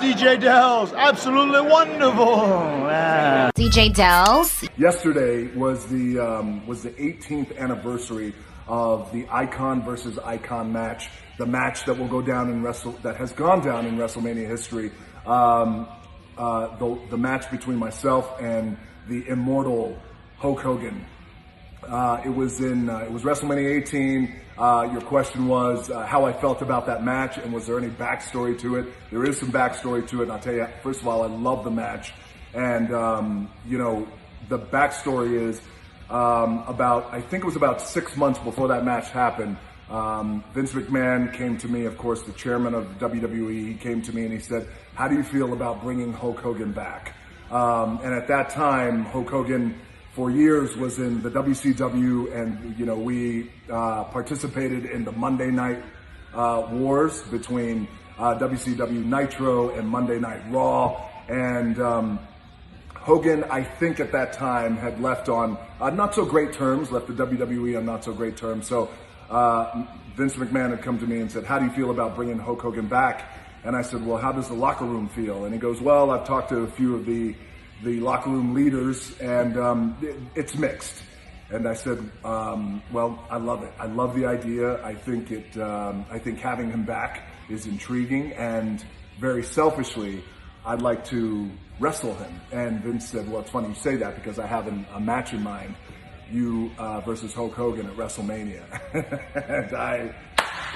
DJ Dells. Absolutely wonderful. DJ Dells. Yesterday was the 18th anniversary of the Icon versus Icon match, the match that will go down in that has gone down in WrestleMania history. The match between myself and the immortal Hulk Hogan. It was WrestleMania 18. Your question was how I felt about that match and was there any backstory to it. There is some backstory to it, and I'll tell you, first of all, I love the match. And, the backstory is I think it was about 6 months before that match happened. Vince McMahon came to me, of course, the chairman of WWE. He came to me and he said, how do you feel about bringing Hulk Hogan back? And at that time, Hulk Hogan, for years, was in the WCW, and we participated in the Monday Night Wars between WCW Nitro and Monday Night Raw. And Hogan, I think at that time, had left on not so great terms, left the WWE on not so great terms. So Vince McMahon had come to me and said, how do you feel about bringing Hulk Hogan back? And I said, well, how does the locker room feel? And he goes, well, I've talked to a few of the locker room leaders, and it's mixed. And I said, well, I love it. I love the idea. I think having him back is intriguing, and very selfishly, I'd like to wrestle him. And Vince said, well, it's funny you say that because I have a match in mind, you versus Hulk Hogan at WrestleMania. And I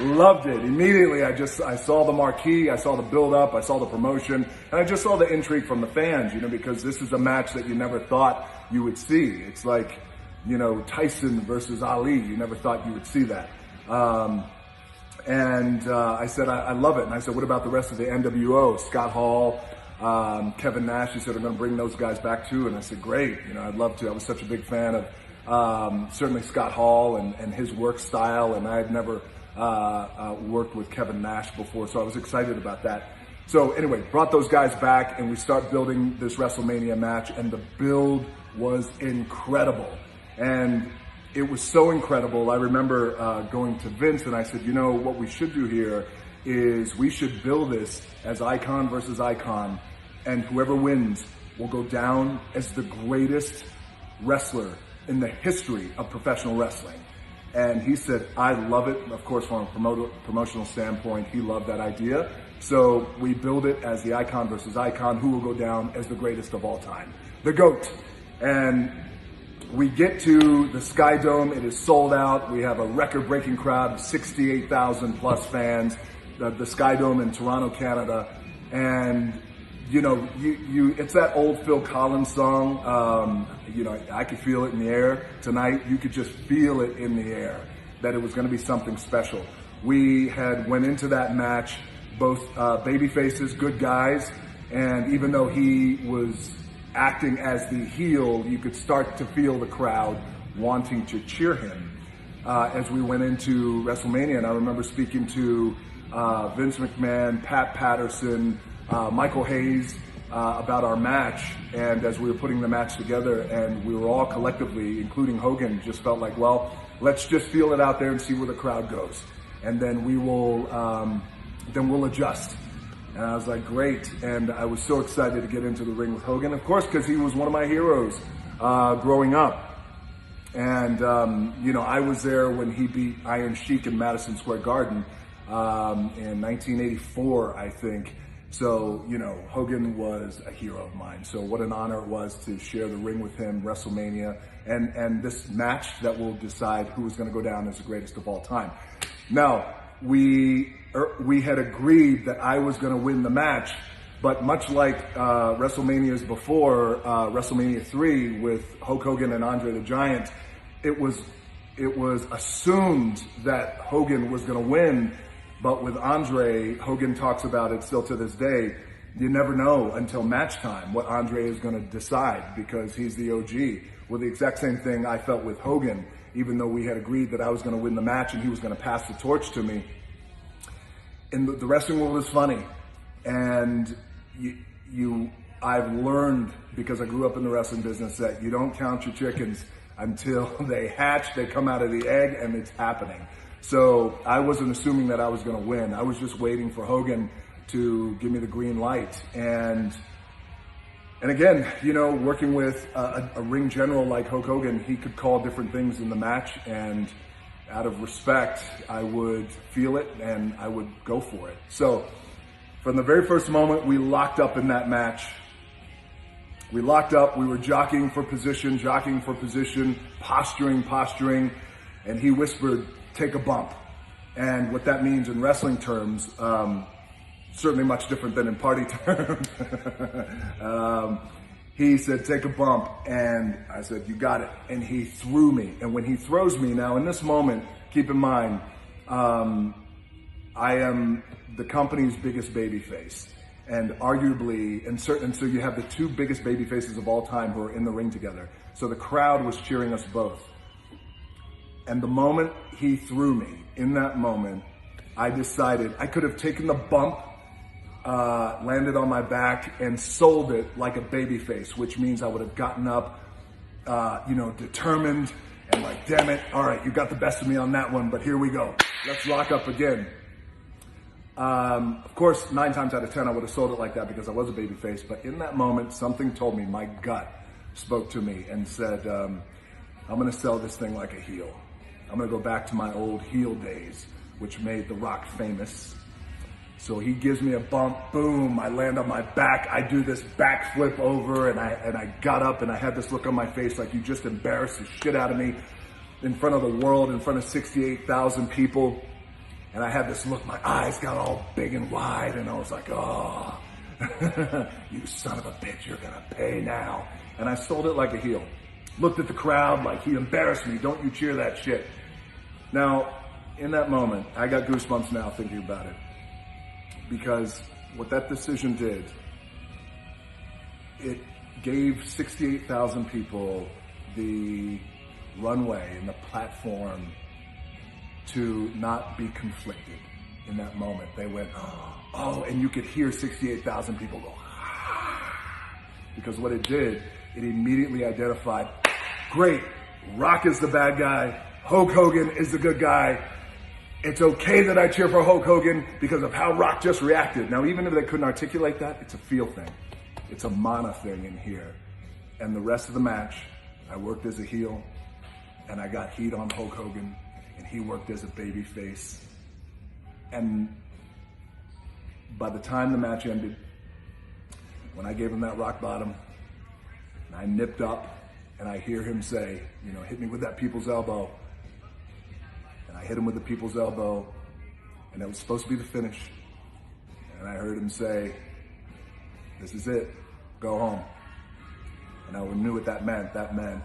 loved it. Immediately, I saw the marquee, I saw the build-up, I saw the promotion, and I just saw the intrigue from the fans, because this is a match that you never thought you would see. It's like, Tyson versus Ali. You never thought you would see that. I said, I love it. And I said, what about the rest of the NWO? Scott Hall, Kevin Nash. He said, I'm going to bring those guys back too. And I said, great. I'd love to. I was such a big fan of certainly Scott Hall and his work style, and I had never worked with Kevin Nash before, so I was excited about that. So anyway, brought those guys back, and we start building this WrestleMania match, and the build was incredible. And it was so incredible, I remember going to Vince, and I said, what we should do here is we should build this as Icon versus Icon, and whoever wins will go down as the greatest wrestler in the history of professional wrestling. And he said, I love it. Of course, from a promotional standpoint, he loved that idea. So we build it as the Icon versus Icon, who will go down as the greatest of all time, the GOAT. And we get to the Sky Dome. It is sold out. We have a record-breaking crowd, 68,000 plus fans, the Sky Dome in Toronto, Canada. And it's that old Phil Collins song. I could feel it in the air tonight. You could just feel it in the air that it was going to be something special. We had went into that match, both baby faces, good guys, and even though he was acting as the heel, you could start to feel the crowd wanting to cheer him as we went into WrestleMania. And I remember speaking to Vince McMahon, Pat Patterson, Michael Hayes about our match, and as we were putting the match together, and we were all collectively, including Hogan, just felt like, well, let's just feel it out there and see where the crowd goes, and then we'll adjust. And I was like, great, and I was so excited to get into the ring with Hogan, of course, because he was one of my heroes growing up. And I was there when he beat Iron Sheik in Madison Square Garden in 1984, I think. So, Hogan was a hero of mine. So what an honor it was to share the ring with him, WrestleMania, and this match that will decide who is going to go down as the greatest of all time. Now, we had agreed that I was going to win the match, but much like WrestleManias before, WrestleMania 3 with Hulk Hogan and Andre the Giant, it was assumed that Hogan was going to win. But with Andre, Hogan talks about it still to this day, you never know until match time what Andre is going to decide because he's the OG. Well, the exact same thing I felt with Hogan, even though we had agreed that I was going to win the match and he was going to pass the torch to me. And the wrestling world is funny. And I've learned, because I grew up in the wrestling business, that you don't count your chickens until they hatch, they come out of the egg, and it's happening. So I wasn't assuming that I was going to win. I was just waiting for Hogan to give me the green light. And again, you know, working with a ring general like Hulk Hogan, he could call different things in the match, and out of respect, I would feel it and I would go for it. So from the very first moment, we locked up in that match. We locked up, we were jockeying for position, posturing, and he whispered, "Take a bump." And what that means in wrestling terms, certainly much different than in party terms. He said, "Take a bump." And I said, "You got it." And he threw me. And when he throws me, now in this moment, keep in mind, I am the company's biggest baby face. And arguably, and so you have the two biggest baby faces of all time who are in the ring together. So the crowd was cheering us both. And the moment he threw me, in that moment, I decided I could have taken the bump, landed on my back, and sold it like a baby face, which means I would have gotten up, you know, determined and like, damn it, all right, you got the best of me on that one, but here we go. Let's lock up again. Of course, 9 times out of 10, I would have sold it like that because I was a baby face. But in that moment, something told me, my gut spoke to me and said, I'm going to sell this thing like a heel. I'm going to go back to my old heel days, which made The Rock famous. So he gives me a bump, boom, I land on my back, I do this backflip over, and I got up and I had this look on my face like, you just embarrassed the shit out of me in front of the world, in front of 68,000 people. And I had this look, my eyes got all big and wide, and I was like, oh, you son of a bitch, you're gonna pay now. And I sold it like a heel. Looked at the crowd like, he embarrassed me, don't you cheer that shit. Now, in that moment, I got goosebumps now thinking about it. Because what that decision did, it gave 68,000 people the runway and the platform to not be conflicted in that moment. They went, oh, and you could hear 68,000 people go, ah. Because what it did, it immediately identified, great, Rock is the bad guy, Hulk Hogan is the good guy. It's okay that I cheer for Hulk Hogan because of how Rock just reacted. Now, even if they couldn't articulate that, it's a feel thing. It's a mana thing in here. And the rest of the match, I worked as a heel, and I got heat on Hulk Hogan, and he worked as a baby face. And by the time the match ended, when I gave him that rock bottom, and I nipped up, and I hear him say, you know, hit me with that people's elbow. And I hit him with the people's elbow, and that was supposed to be the finish. And I heard him say, this is it, go home. And I knew what that meant. That meant,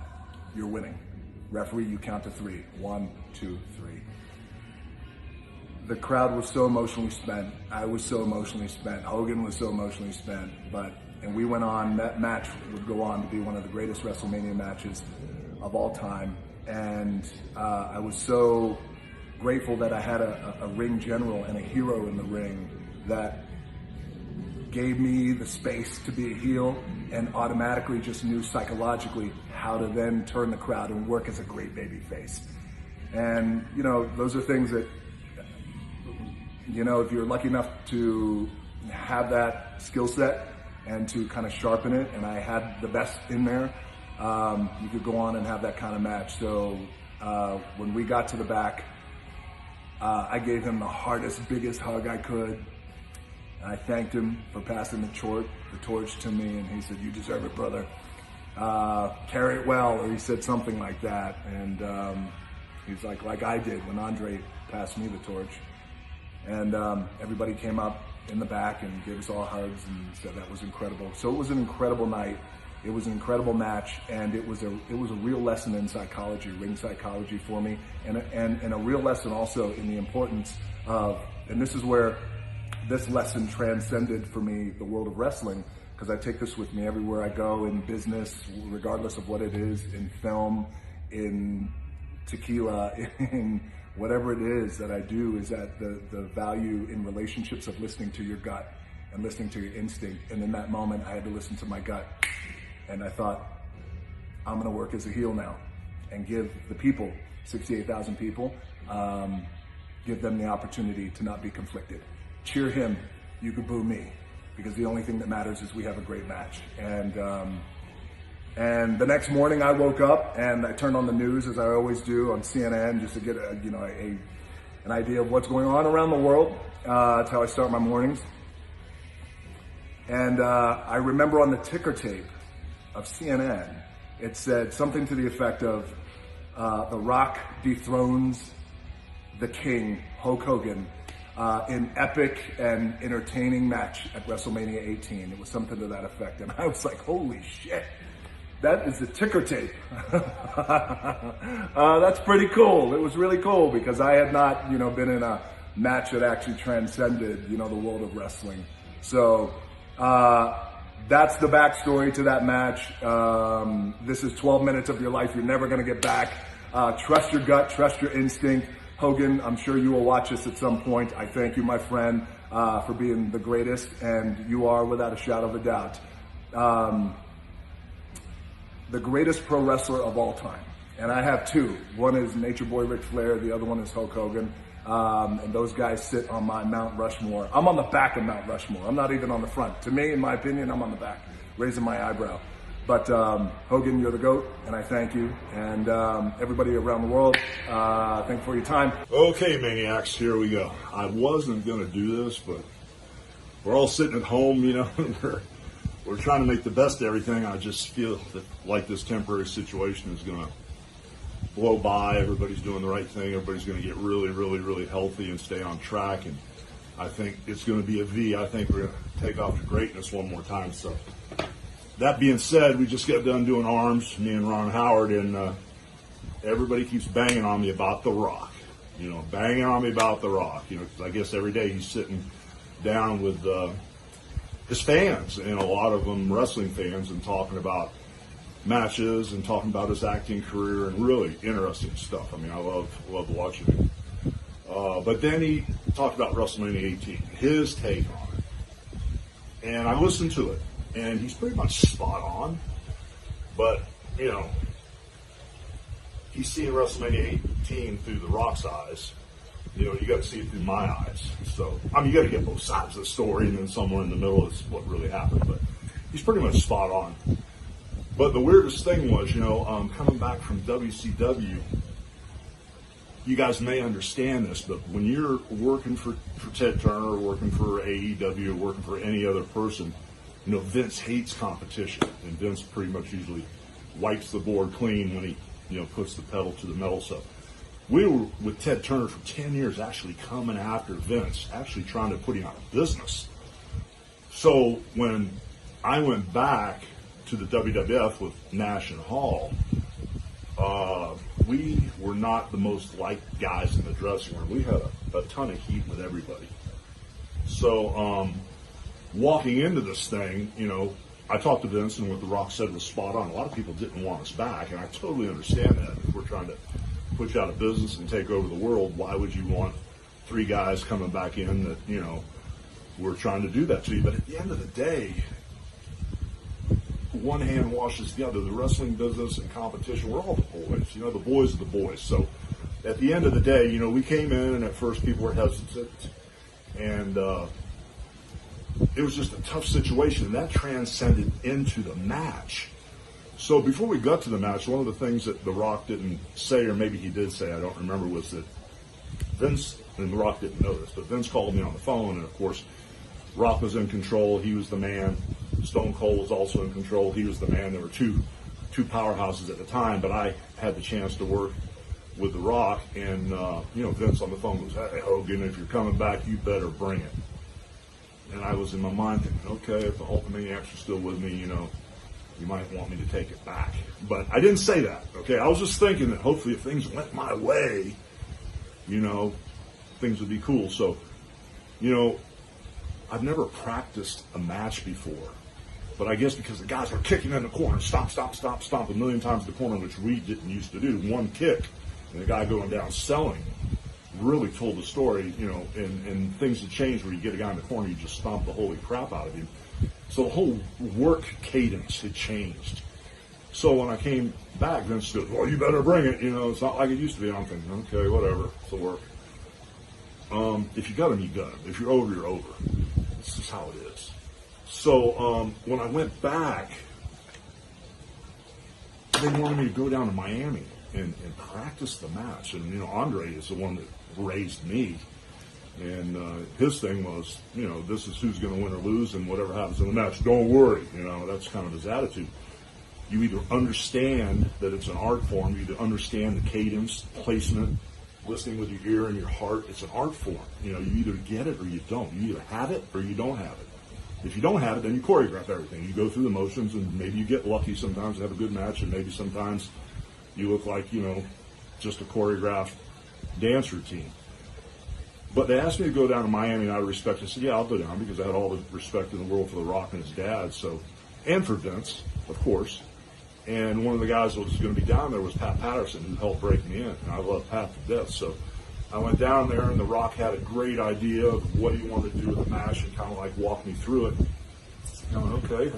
you're winning. Referee, you count to 3. 1, 2, 3. The crowd was so emotionally spent. I was so emotionally spent. Hogan was so emotionally spent. And we went on, that match would go on to be one of the greatest WrestleMania matches of all time. And I was so grateful that I had a ring general and a hero in the ring that gave me the space to be a heel and automatically just knew psychologically how to then turn the crowd and work as a great baby face. And, you know, those are things that, you know, if you're lucky enough to have that skill set and to kind of sharpen it, and I had the best in there, you could go on and have that kind of match. So when we got to the back, I gave him the hardest, biggest hug I could. And I thanked him for passing the torch to me, and he said, you deserve it, brother. Carry it well, or he said something like that. And he's like I did when Andre passed me the torch. And everybody came up in the back and gave us all hugs and said that was incredible. So it was an incredible night. It was an incredible match, and it was a real lesson in psychology, ring psychology for me, and a real lesson also in the importance of, and this is where this lesson transcended for me the world of wrestling, because I take this with me everywhere I go in business, regardless of what it is, in film, in tequila, in whatever it is that I do, is that the value in relationships of listening to your gut and listening to your instinct. And in that moment, I had to listen to my gut. And I thought, I'm going to work as a heel now and give the people, 68,000 people, give them the opportunity to not be conflicted. Cheer him you could boo me, because the only thing that matters is we have a great match. And the next morning I woke up and I turned on the news, as I always do, on CNN, just to get an idea of what's going on around the world. That's how I start my mornings. And I remember on the ticker tape of CNN, it said something to the effect of, The Rock dethrones the King, Hulk Hogan, in epic and entertaining match at WrestleMania 18. It was something to that effect. And I was like, holy shit, that is the ticker tape. That's pretty cool. It was really cool, because I had not, been in a match that actually transcended, the world of wrestling. So, that's the backstory to that match. This is 12 minutes of your life you're never going to get back. Trust your gut, trust your instinct. Hogan, I'm sure you will watch this at some point. I thank you, my friend, for being the greatest, and you are, without a shadow of a doubt, the greatest pro wrestler of all time. And I have two. One is Nature Boy Ric Flair, the other one is Hulk Hogan. And those guys sit on my Mount Rushmore. I'm on the back of Mount Rushmore. I'm not even on the front. To me, in my opinion, I'm on the back, raising my eyebrow. But Hogan, you're the GOAT, and I thank you. And everybody around the world, thank you for your time. Okay, Maniacs, here we go. I wasn't going to do this, but we're all sitting at home, we're trying to make the best of everything. I just feel that, like, this temporary situation is going to blow by. Everybody's doing the right thing. Everybody's going to get really, really, really healthy and stay on track. And I think it's going to be a V. I think we're going to take off to greatness one more time. So that being said, we just got done doing arms, me and Ron Howard, and everybody keeps banging on me about The Rock. Banging on me about The Rock. 'Cause I guess every day he's sitting down with his fans, and a lot of them wrestling fans, and talking about matches and talking about his acting career and really interesting stuff. I mean, I love watching it. But then he talked about WrestleMania 18, his take on it. And I listened to it, and he's pretty much spot on. But, he's seeing WrestleMania 18 through The Rock's eyes. You got to see it through my eyes. So, you got to get both sides of the story, and then somewhere in the middle is what really happened. But he's pretty much spot on. But the weirdest thing was, coming back from WCW, you guys may understand this, but when you're working for Ted Turner, working for AEW, working for any other person, Vince hates competition, and Vince pretty much usually wipes the board clean when he, puts the pedal to the metal. So we were with Ted Turner for 10 years, actually coming after Vince, actually trying to put him out of business. So when I went back to the WWF with Nash and Hall, we were not the most liked guys in the dressing room. We had a ton of heat with everybody. So walking into this thing, I talked to Vince, and what The Rock said was spot on. A lot of people didn't want us back, and I totally understand that. If we're trying to put you out of business and take over the world, why would you want three guys coming back in that, we're trying to do that to you? But at the end of the day, one hand washes the other. The wrestling business and competition, we're all the boys. The boys are the boys. So at the end of the day, we came in, and at first people were hesitant, and it was just a tough situation, and that transcended into the match. So before we got to the match, one of the things that The Rock didn't say, or maybe he did say, I don't remember, was that Vince, and The Rock didn't know this, but Vince called me on the phone, and of course, Rock was in control. He was the man. Stone Cold was also in control. He was the man. There were two powerhouses at the time, but I had the chance to work with The Rock, and Vince on the phone goes, "Hey, Hogan, if you're coming back, you better bring it." And I was in my mind thinking, okay, if the Hulkamaniacs are still with me, you might want me to take it back. But I didn't say that, okay? I was just thinking that hopefully if things went my way, things would be cool. So, I've never practiced a match before. But I guess because the guys were kicking in the corner, stomp, stomp, stomp, stomp a million times in the corner, which we didn't used to do, one kick, and the guy going down selling, really told the story, and things had changed where you get a guy in the corner, you just stomp the holy crap out of him. So the whole work cadence had changed. So when I came back, Vince said, "Well, you better bring it. It's not like it used to be." I'm thinking, okay, whatever, it'll work. If you got him, you got him. If you're over, you're over. This is how it is. So when I went back, they wanted me to go down to Miami and practice the match. And, Andre is the one that raised me. And his thing was, this is who's going to win or lose, and whatever happens in the match, don't worry. That's kind of his attitude. You either understand that it's an art form, you either understand the cadence, placement, listening with your ear and your heart. It's an art form. You either get it or you don't. You either have it or you don't have it. If you don't have it, then you choreograph everything. You go through the motions, and maybe you get lucky sometimes to have a good match, and maybe sometimes you look like, just a choreographed dance routine. But they asked me to go down to Miami, and out of respect, I said, yeah, I'll go down, because I had all the respect in the world for The Rock and his dad, and for Vince, of course. And one of the guys that was going to be down there was Pat Patterson, who helped break me in. And I love Pat to death. So I went down there, and The Rock had a great idea of what he wanted to do with the match and kind of like walk me through it. I went, okay,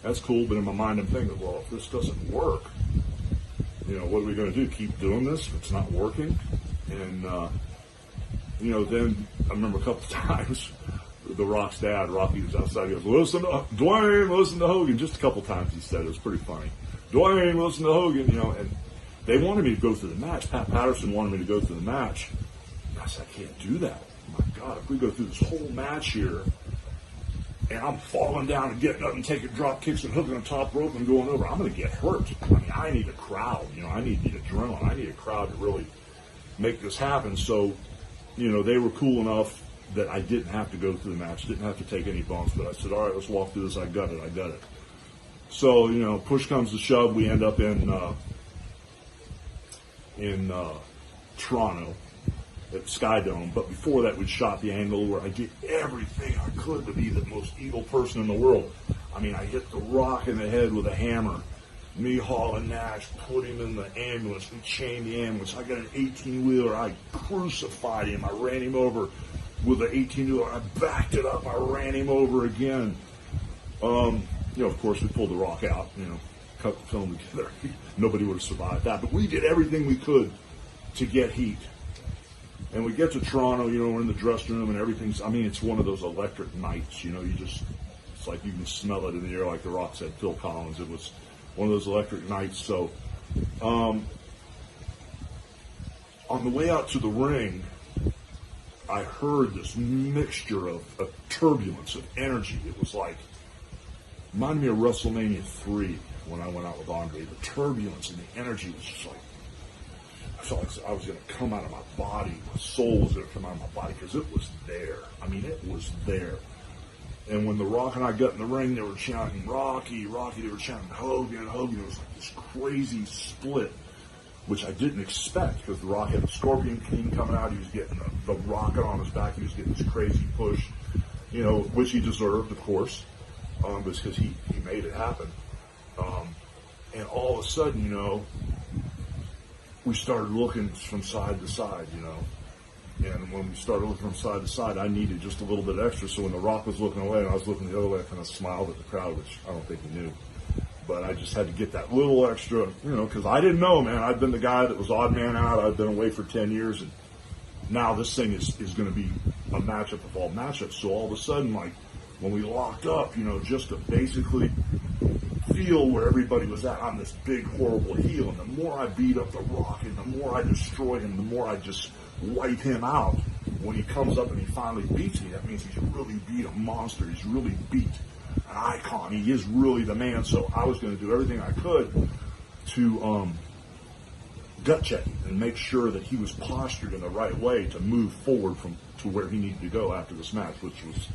that's cool. But in my mind, I'm thinking, well, if this doesn't work, what are we going to do? Keep doing this if it's not working? And, then I remember a couple of times, The Rock's dad, Rocky, was outside. He goes, listen to Dwayne, listen to Hogan. Just a couple of times he said it. It was pretty funny. Dwayne, listen to Hogan, and they wanted me to go through the match. Pat Patterson wanted me to go through the match. And I said, I can't do that. My God, if we go through this whole match here, and I'm falling down and getting up and taking drop kicks and hooking on top rope and going over, I'm going to get hurt. I need a crowd. I need the adrenaline. I need a crowd to really make this happen. So, they were cool enough that I didn't have to go through the match, didn't have to take any bumps, but I said, all right, let's walk through this. I got it. So, push comes to shove. We end up in Toronto at Skydome. But before that, we'd shot the angle where I did everything I could to be the most evil person in the world. I hit The Rock in the head with a hammer. Me, Hall, and Nash put him in the ambulance. We chained the ambulance. I got an 18-wheeler. I crucified him. I ran him over with the 18-wheeler. I backed it up. I ran him over again. Of course, we pulled The Rock out, cut the film together. Nobody would have survived that. But we did everything we could to get heat. And we get to Toronto, we're in the dressing room and everything's, it's one of those electric nights, it's like you can smell it in the air, like The Rock said, Phil Collins. It was one of those electric nights. So, on the way out to the ring, I heard this mixture of turbulence, of energy. It was like, reminded me of WrestleMania 3 when I went out with Andre. The turbulence and the energy was just like, I felt like I was going to come out of my body. My soul was going to come out of my body because it was there. It was there. And when The Rock and I got in the ring, they were chanting Rocky, Rocky. They were chanting Hogan, Hogan. It was like this crazy split, which I didn't expect because The Rock had a Scorpion King coming out. He was getting the rocket on his back. He was getting this crazy push, which he deserved, of course. Because he made it happen. And all of a sudden, we started looking from side to side, And when we started looking from side to side, I needed just a little bit extra. So when The Rock was looking away and I was looking the other way, I kind of smiled at the crowd, which I don't think he knew. But I just had to get that little extra, because I didn't know, man. I'd been the guy that was odd man out. I'd been away for 10 years. And now this thing is going to be a matchup of all matchups. So all of a sudden, when we locked up, just to basically feel where everybody was at, I'm this big, horrible heel. And the more I beat up The Rock and the more I destroy him, the more I just wipe him out. When he comes up and he finally beats me, that means he's really beat a monster. He's really beat an icon. He is really the man. So I was going to do everything I could to gut check him and make sure that he was postured in the right way to move forward to where he needed to go after this match, which was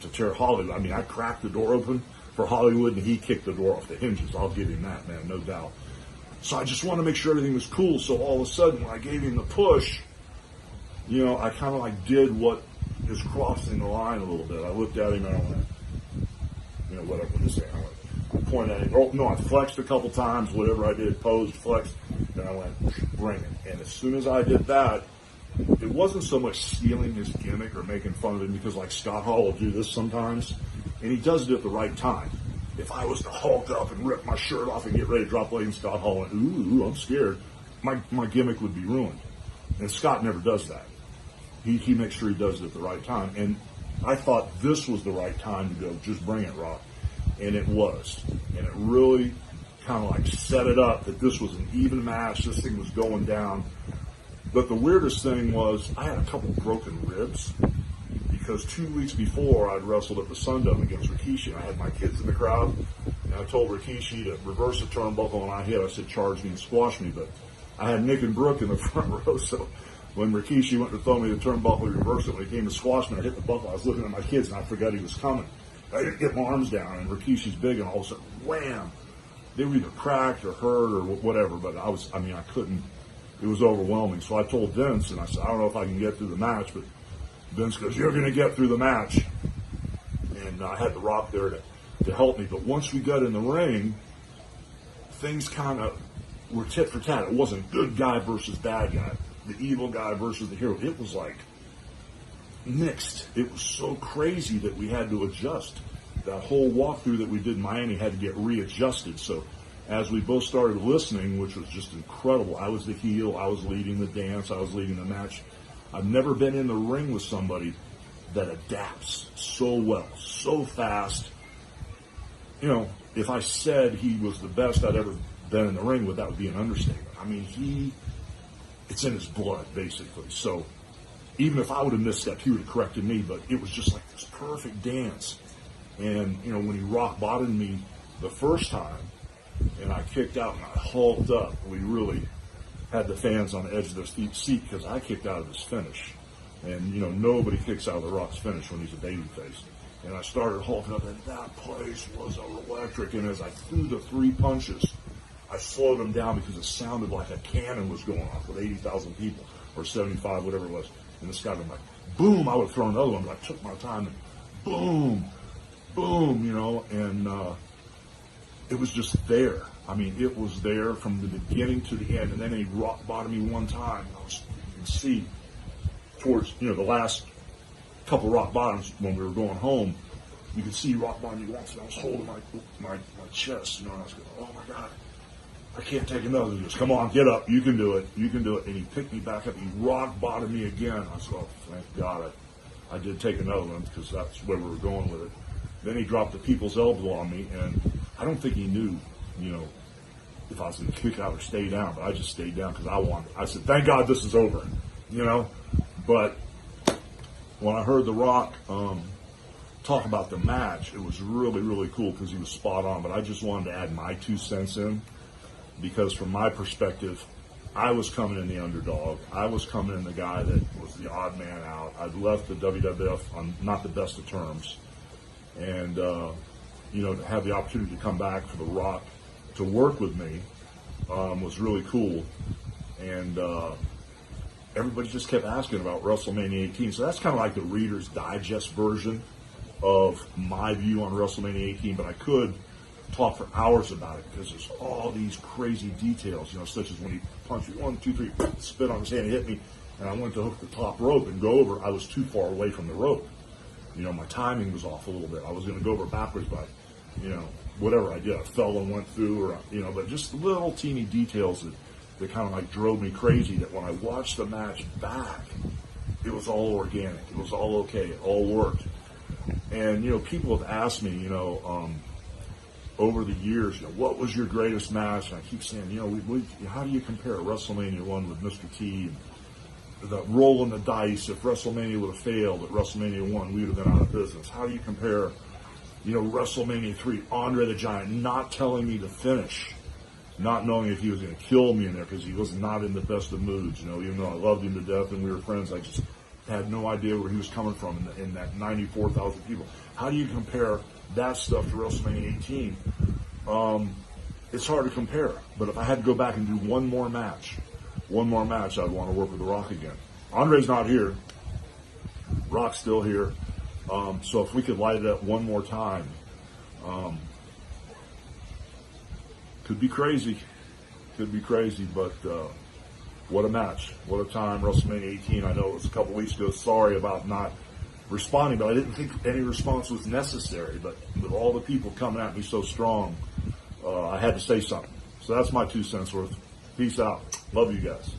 to tear Hollywood. I cracked the door open for Hollywood, and he kicked the door off the hinges. I'll give him that, man, no doubt. So I just wanted to make sure everything was cool. So all of a sudden, when I gave him the push, I kind of did what is crossing the line a little bit. I looked at him and I went, whatever to say. I pointed at him. Oh, no, I flexed a couple times, whatever I did, posed, flexed, and I went, bring it. And as soon as I did that, it wasn't so much stealing his gimmick or making fun of him, because Scott Hall will do this sometimes, and he does it at the right time. If I was to hulk up and rip my shirt off and get ready to drop leg, and Scott Hall went, ooh, I'm scared, my gimmick would be ruined. And Scott never does that. He makes sure he does it at the right time. And I thought this was the right time to go, just bring it, Rock. And it was. And it really kind of like set it up that this was an even match. This thing was going down. But the weirdest thing was I had a couple broken ribs because 2 weeks before I'd wrestled at the Sundome against Rikishi. I had my kids in the crowd, and I told Rikishi to reverse the turnbuckle, and I hit. I said, charge me and squash me. But I had Nick and Brooke in the front row, so when Rikishi went to throw me the turnbuckle, he reversed it. When he came to squash me, I hit the buckle. I was looking at my kids, and I forgot he was coming. I didn't get my arms down, and Rikishi's big, and all of a sudden, wham! They were either cracked or hurt or whatever, but I couldn't. It was overwhelming. So I told Vince, and I said, I don't know if I can get through the match, but Vince goes, you're going to get through the match. And I had The Rock there to help me. But once we got in the ring, things kind of were tit for tat. It wasn't good guy versus bad guy, the evil guy versus the hero. It was like mixed. It was so crazy that we had to adjust. That whole walkthrough that we did in Miami had to get readjusted. So as we both started listening, which was just incredible, I was the heel, I was leading the dance, I was leading the match. I've never been in the ring with somebody that adapts so well, so fast. You know, if I said he was the best I'd ever been in the ring with, that would be an understatement. I mean, it's in his blood, basically. So even if I would have misstepped, he would have corrected me, but it was just like this perfect dance. And, you know, when he rock bottomed me the first time, and I kicked out and I hulked up, we really had the fans on the edge of their seat because I kicked out of his finish. And, you know, nobody kicks out of The Rock's finish when he's a babyface. And I started hulking up, and that place was electric. And as I threw the 3 punches, I slowed them down because it sounded like a cannon was going off with 80,000 people, or 75, whatever it was. And this guy would like, boom, I would have thrown another one, but I took my time and boom, boom, you know, and it was just there. I mean, it was there from the beginning to the end. And then he rock bottomed me one time. You can see towards, you know, the last couple rock bottoms when we were going home, you could see rock bottom me once, and I was holding my chest, you know, and I was going, oh my God, I can't take another. He goes, come on, get up, you can do it, you can do it. And he picked me back up, he rock bottomed me again. I said, oh, thank God I did take another one because that's where we were going with it. Then he dropped the people's elbow on me, and I don't think he knew, you know, if I was going to kick out or stay down, but I just stayed down because I said, thank God this is over, you know. But when I heard The Rock talk about the match, it was really, really cool because he was spot on. But I just wanted to add my 2 cents in because from my perspective, I was coming in the underdog. I was coming in the guy that was the odd man out. I'd left the WWF on not the best of terms. And, you know, to have the opportunity to come back for The Rock to work with me was really cool. And everybody just kept asking about WrestleMania 18. So that's kind of like the Reader's Digest version of my view on WrestleMania 18. But I could talk for hours about it because there's all these crazy details, you know, such as when he punched me 1, 2, 3, spit on his hand and hit me, and I went to hook the top rope and go over. I was too far away from the rope. You know, my timing was off a little bit. I was going to go over backwards, but, you know, whatever I did, I fell and went through, or, you know, but just little teeny details that kind of like drove me crazy, that when I watched the match back, it was all organic. It was all okay. It all worked. And, you know, people have asked me, you know, over the years, you know, what was your greatest match? And I keep saying, you know, how do you compare WrestleMania 1 with Mr. T? And the roll in the dice, if WrestleMania would have failed at WrestleMania 1, we would have been out of business. How do you compare, you know, WrestleMania 3, Andre the Giant not telling me to finish, not knowing if he was going to kill me in there because he was not in the best of moods, you know, even though I loved him to death and we were friends, I just had no idea where he was coming from in that 94,000 people. How do you compare that stuff to WrestleMania 18? It's hard to compare, but if I had to go back and do one more match, I'd want to work with The Rock again. Andre's not here. Rock's still here. So if we could light it up one more time, could be crazy, but what a match, what a time. WrestleMania 18, I know it was a couple weeks ago. Sorry about not responding, but I didn't think any response was necessary. But with all the people coming at me so strong, I had to say something. So that's my 2 cents worth. Peace out. Love you guys.